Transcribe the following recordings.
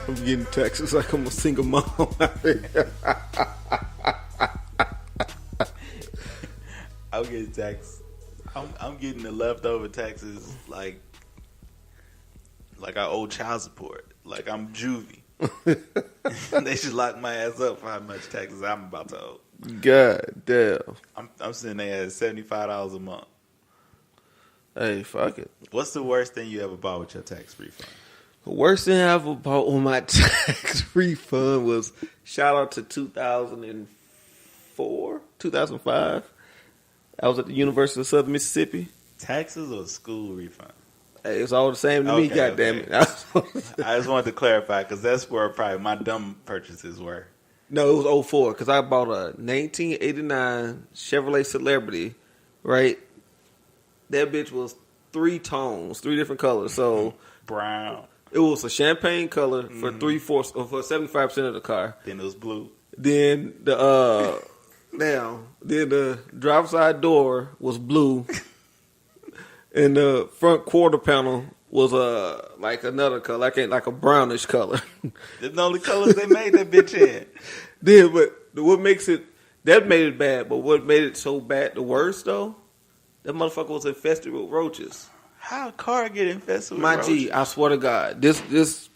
I'm getting taxes like I'm a single mom. I'm getting taxed. I'm getting the leftover taxes like I owe child support. Like I'm juvie. They should lock my ass up for how much taxes I'm about to owe. God damn. I'm sitting there at $75 a month. Hey, fuck it. What's the worst thing you ever bought with your tax refund? The worst thing I ever bought on my tax refund was shout out to 2004, 2005. I was at the University of Southern Mississippi. Taxes or school refund? Hey, it's all the same to me, goddammit. I just wanted to clarify because that's where probably my dumb purchases were. No, it was 04 because I bought a 1989 Chevrolet Celebrity, right? That bitch was 3 tones, 3 different colors. So brown. It was a champagne color for 3/4 or for 75% of the car. Then it was blue. Then the driver's side door was blue, and the front quarter panel was like another color, like a brownish color. That's the only colors they made that bitch in. Then, but what makes it that made it bad? But what made it so bad, the worst though, that motherfucker was infested with roaches. How a car get infested with My roaches? G, I swear to God, this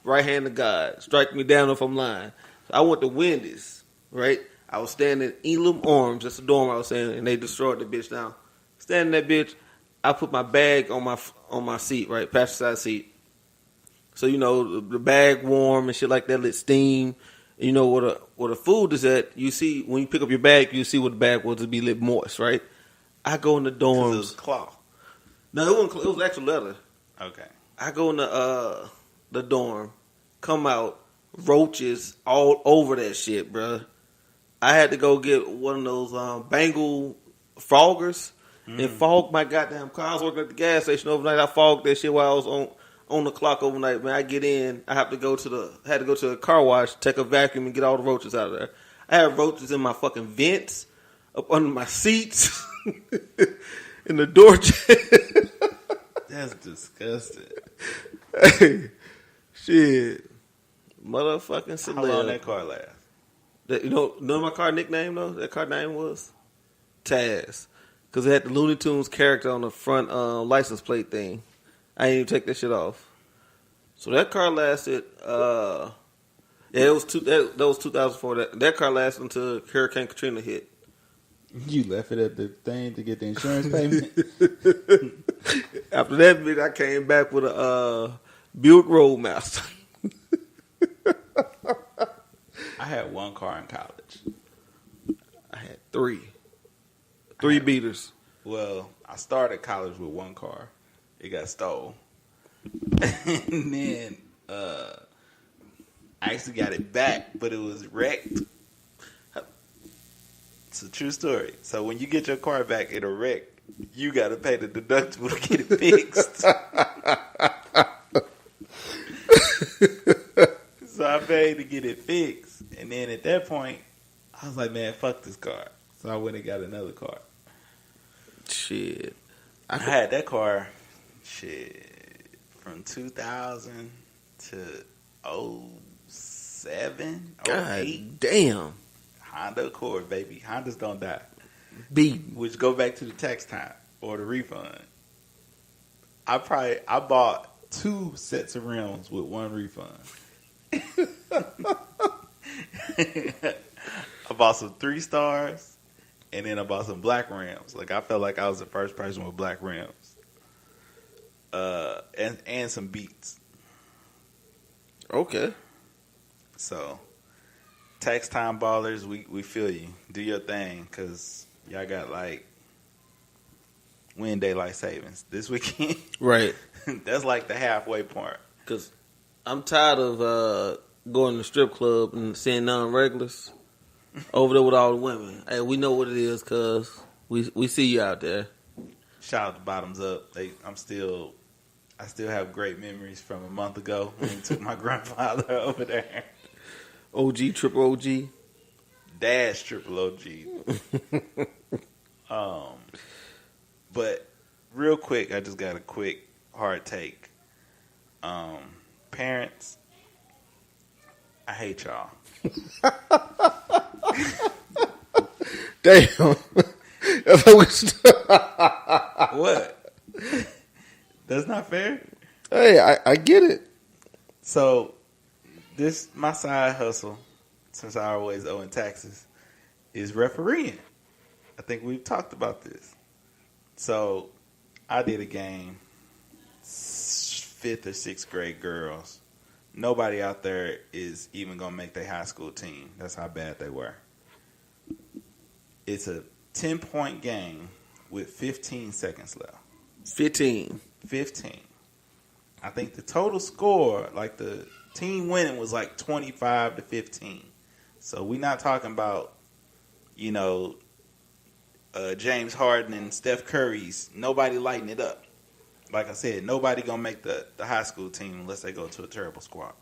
right hand of God, strike me down if I'm lying. I went to Wendy's, right? I was standing in Elam Arms, that's the dorm I was saying, and they destroyed the bitch down. Standing that bitch, I put my bag on my seat, right, passenger side seat. So you know the bag warm and shit like that, lit steam. And you know where the food is at. You see when you pick up your bag, you see what the bag was to be lit moist, right? I go in the dorms. It was cloth. No, it was actual leather. Okay. I go in the dorm, come out, roaches all over that shit, bruh. I had to go get one of those Bengal foggers and fog my goddamn car. I was working at the gas station overnight. I fogged that shit while I was on the clock overnight. Man, I get in, I had to go to the car wash, take a vacuum, and get all the roaches out of there. I had roaches in my fucking vents, up under my seats, in the door check. That's disgusting. Hey, shit. Motherfucking celeb. How long that car last? You know my car nickname, though? That car name was? Taz. Because it had the Looney Tunes character on the front license plate thing. I didn't even take that shit off. So that car lasted, that was 2004. That car lasted until Hurricane Katrina hit. You left it at the thing to get the insurance payment? After that bit, I came back with a Buick Roadmaster. I had one car in college. I had 3. 3 beaters. Well, I started college with one car. It got stole. And then I actually got it back, but it was wrecked. It's a true story. So when you get your car back in a wreck, you got to pay the deductible to get it fixed. So I paid to get it fixed. And then at that point, I was like, man, fuck this car. So I went and got another car. Shit. I had that car, from 2000 to 07, God 08. damn. Honda Accord, baby. Hondas don't die. B. Which go back to the tax time or the refund. I bought 2 sets of rims with 1 refund. I bought some 3 stars, and then I bought some black rims. Like I felt like I was the first person with black rims, and some Beats. Okay. So, tax time ballers, we feel you. Do your thing, cause y'all got we in daylight savings this weekend. Right. That's like the halfway point. Because I'm tired of going to the strip club and seeing non-regulars over there with all the women. Hey, we know what it is because we see you out there. Shout out to Bottoms Up. I still have great memories from a month ago when we took my grandfather over there. OG, triple OG. Dash triple OG. But real quick, I just got a quick hard take. Parents, I hate y'all. Damn. What? That's not fair? Hey, I get it. So, this, my side hustle, since I always owe in taxes, is refereeing. I think we've talked about this. So, I did a game, 5th or 6th grade girls. Nobody out there is even going to make their high school team. That's how bad they were. It's a 10-point game with 15 seconds left. 15. I think the total score, like the team winning, was like 25-15. So we're not talking about, James Harden and Steph Curry's. Nobody lighting it up. Like I said, nobody gonna make the high school team unless they go to a terrible squad.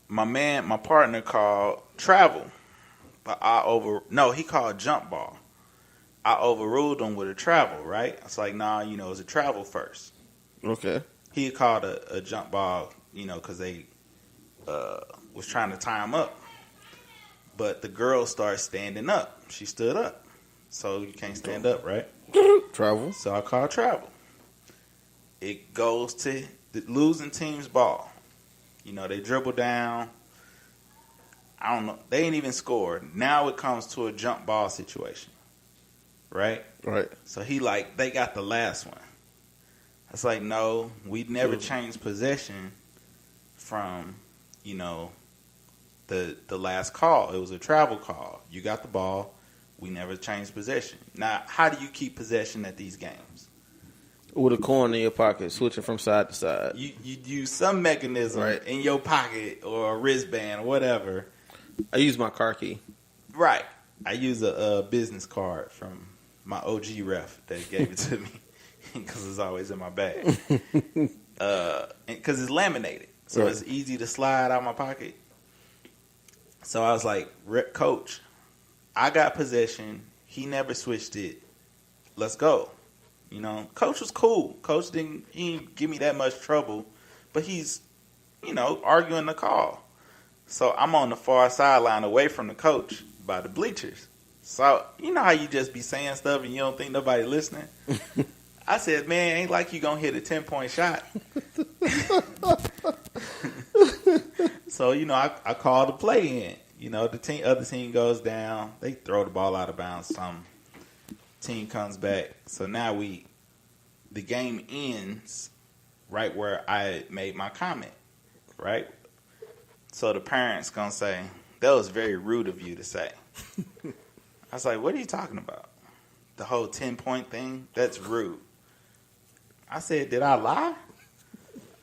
My partner called travel, but he called jump ball. I overruled him with a travel, right? It's like, nah, it's a travel first. Okay. He called a jump ball, because they was trying to tie him up. But the girl started standing up. She stood up. So you can't stand up, right? Travel. So I called travel. It goes to the losing team's ball. They dribble down. I don't know. They ain't even scored. Now it comes to a jump ball situation. Right? Right. So they got the last one. It's like, no, we never changed possession from, the last call. It was a travel call. You got the ball. We never changed possession. Now, how do you keep possession at these games? With a coin in your pocket, switching from side to side. You use some mechanism in your pocket or a wristband or whatever. I use my car key. Right. I use a business card from my OG ref that gave it to me because it's always in my bag. Because it's laminated. So it's easy to slide out my pocket. So I was like, Coach, I got possession. He never switched it. Let's go. Coach was cool. Coach didn't give me that much trouble, but he's, arguing the call. So I'm on the far sideline away from the coach by the bleachers. So, how you just be saying stuff and you don't think nobody listening? I said, man, ain't like you gonna hit a 10-point shot. So, I called the play in. The other team goes down. They throw the ball out of bounds. Some team comes back. So now the game ends right where I made my comment, right? So the parents gonna say, that was very rude of you to say. I was like, what are you talking about? The whole 10-point thing? That's rude. I said, did I lie?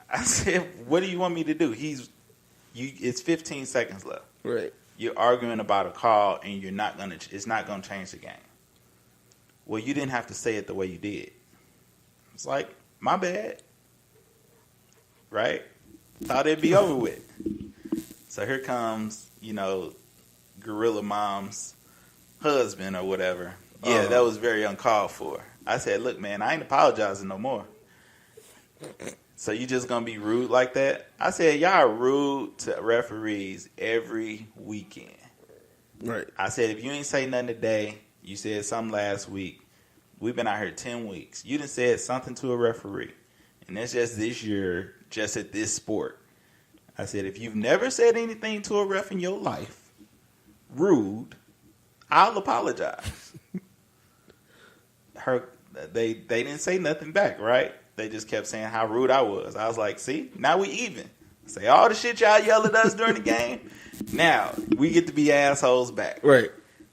I said, what do you want me to do? It's 15 seconds left. Right. You're arguing about a call and it's not gonna change the game. Well, you didn't have to say it the way you did. It's like, my bad. Right? Thought it'd be over with. So here comes, Gorilla Mom's husband or whatever. Yeah, that was very uncalled for. I said, look, man, I ain't apologizing no more. So you just going to be rude like that? I said, y'all are rude to referees every weekend. Right. I said, if you ain't say nothing today, you said something last week. We've been out here 10 weeks. You done said something to a referee. And that's just this year, just at this sport. I said, if you've never said anything to a ref in your life, rude, I'll apologize. They didn't say nothing back, right? They just kept saying how rude I was. I was like, see, now we even. Say all the shit y'all yell at us during the game. Now we get to be assholes back. Right.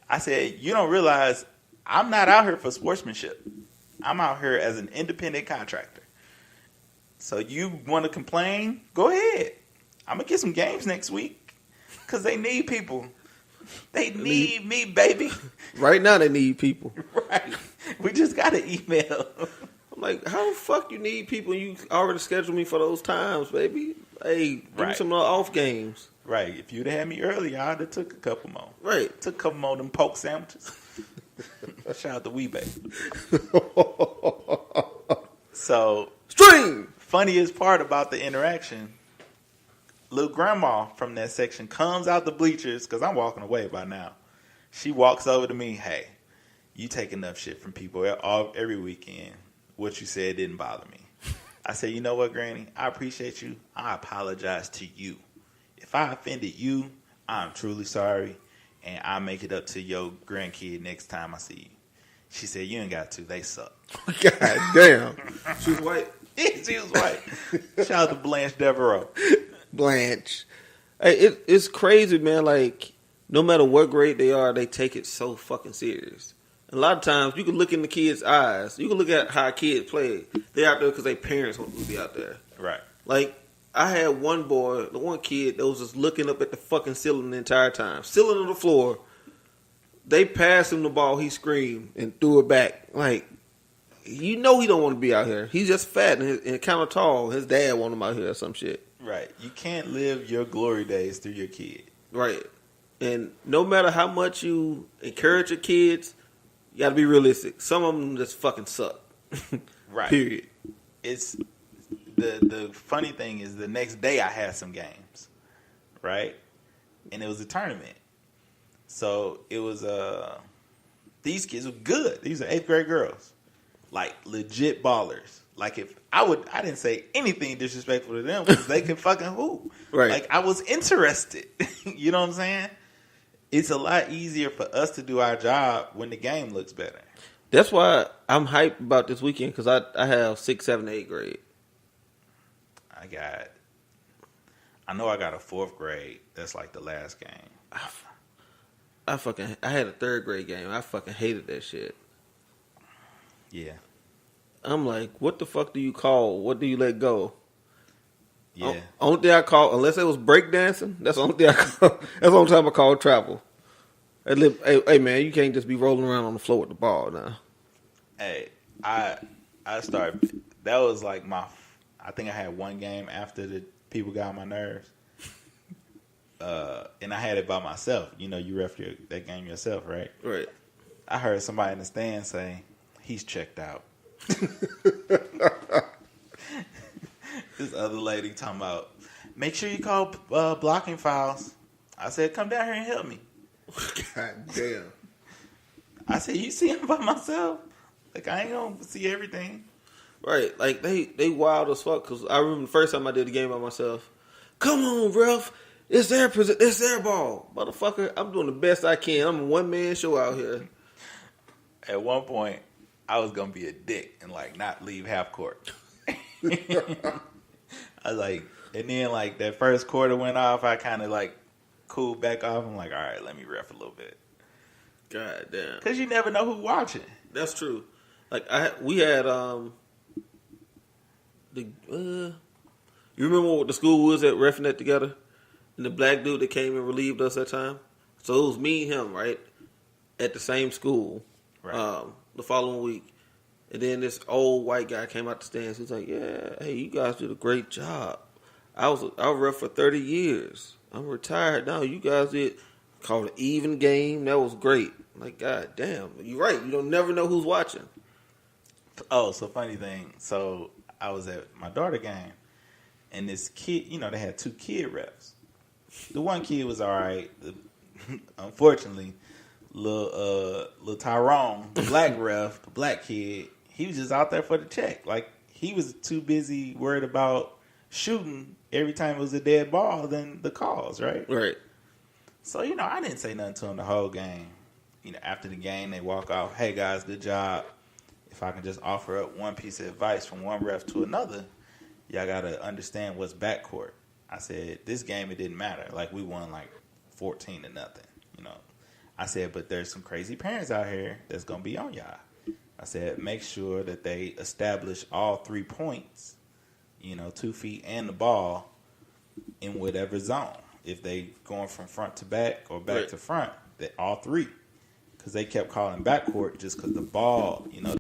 I said, you don't realize I'm not out here for sportsmanship. I'm out here as an independent contractor. So you want to complain? Go ahead. I'm going to get some games next week because they need people. They need me, baby. Right now they need people. Right. We just got an email. I'm like, how the fuck you need people? You already scheduled me for those times, baby. Hey, give me some off games. Right. If you'd have had me earlier, I'd have took a couple more. Right. Took a couple more of them poke sandwiches. Shout out to Weebay. So, String! Funniest part about the interaction, little grandma from that section comes out the bleachers, because I'm walking away by now. She walks over to me, hey, you take enough shit from people every weekend. What you said didn't bother me. I said, you know what, Granny? I appreciate you. I apologize to you. If I offended you, I'm truly sorry, and I'll make it up to your grandkid next time I see you. She said, you ain't got to. They suck. God damn. She was white? Yeah, she was white. Shout out to Blanche Devereaux. Blanche. Hey, it's crazy, man. Like, no matter what grade they are, they take it so fucking serious. A lot of times, you can look in the kids' eyes. You can look at how kids play. They out there because their parents want to be out there. Right. Like, I had one boy, the one kid that was just looking up at the fucking ceiling the entire time. Ceiling on the floor. They passed him the ball. He screamed and threw it back. Like, you know he don't want to be out here. He's just fat and kind of tall. His dad want him out here or some shit. Right. You can't live your glory days through your kid. Right. And no matter how much you encourage your kids, you got to be realistic. Some of them just fucking suck. Right. Period. It's the funny thing is the next day I had some games, right? And it was a tournament. So it was these kids were good. These are 8th grade girls. Like legit ballers. Like if I didn't say anything disrespectful to them because they could fucking hoop. Right. Like I was interested. You know what I'm saying? It's a lot easier for us to do our job when the game looks better. That's why I'm hyped about this weekend because I have 6th, 7th, 8th grade. I know I got a 4th grade. That's like the last game. I had a 3rd grade game. I fucking hated that shit. Yeah. I'm like, what the fuck do you call? What do you let go? Yeah. Only thing I call, unless it was breakdancing, that's the only thing I call. That's the only time I call travel. Hey, man, you can't just be rolling around on the floor with the ball now. Hey, I started. That was like I think I had one game after the people got on my nerves. And I had it by myself. You know, you ref that game yourself, right? Right. I heard somebody in the stand say, he's checked out. This other lady talking about, make sure you call blocking fouls. I said, come down here and help me. God damn. I said, you see him by myself? Like, I ain't going to see everything. Right. Like, they wild as fuck. Because I remember the first time I did the game by myself. Come on, ref. It's their ball. Motherfucker, I'm doing the best I can. I'm a one-man show out here. At one point, I was going to be a dick and, like, not leave half court. I was like, and then, like, that first quarter went off. I kind of, like, cooled back off. I'm like, all right, let me ref a little bit. God damn. Because you never know who's watching. That's true. Like, we had, you remember what the school was at reffing that together? And the black dude that came and relieved us that time? So it was me and him, right? At the same school. Right. The following week. And then this old white guy came out the stands. He was like, yeah, hey, you guys did a great job. I ref for 30 years. I'm retired now. You guys did called an even game. That was great. Like, God damn. You're right. You don't never know who's watching. Oh, so funny thing. So I was at my daughter game. And this kid, you know, they had 2 kid refs. The one kid was all right. Unfortunately, little Tyrone, the black ref, the black kid, he was just out there for the check. Like, he was too busy worried about shooting every time it was a dead ball than the calls, right? Right. So, you know, I didn't say nothing to him the whole game. You know, after the game, they walk off, hey, guys, good job. If I can just offer up one piece of advice from one ref to another, y'all got to understand what's backcourt. I said, this game, it didn't matter. Like, we won, like, 14-0, you know. I said, but there's some crazy parents out here that's going to be on y'all. I said, make sure that they establish all 3 points, you know, 2 feet and the ball in whatever zone. If they going from front to back or back to front, that all 3. Because they kept calling backcourt just because the ball, you know,